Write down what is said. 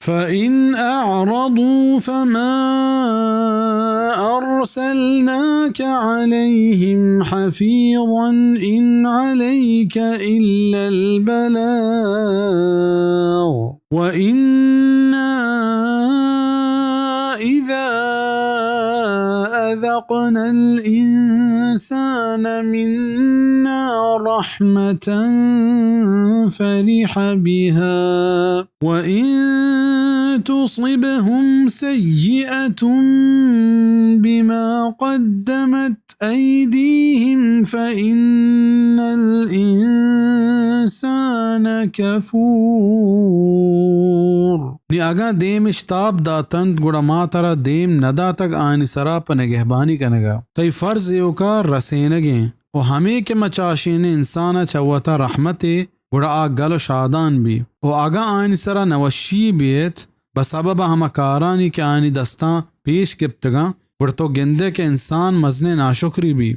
فإن أعرضوا فما أرسلناك عليهم حفيظا إن عليك إلا البلاغ وإنا إذا أذقنا الإنسان منا رحمة فرح بها وإن تصبهم سيئة بما قدمت أيديهم فإن الإنسان كفور ni aga dem ishtab datand guda matara dem nada tag aani sara pa nigehbani kanaga tai farz yoka rasenage o hame ke machashine insana chawata rahmate guda agalo shadan bi o aga aani sara nawashi biet basababa hama karani ke aani dastan pesh kiptaga guda to gende ke insan mazne nashukri bi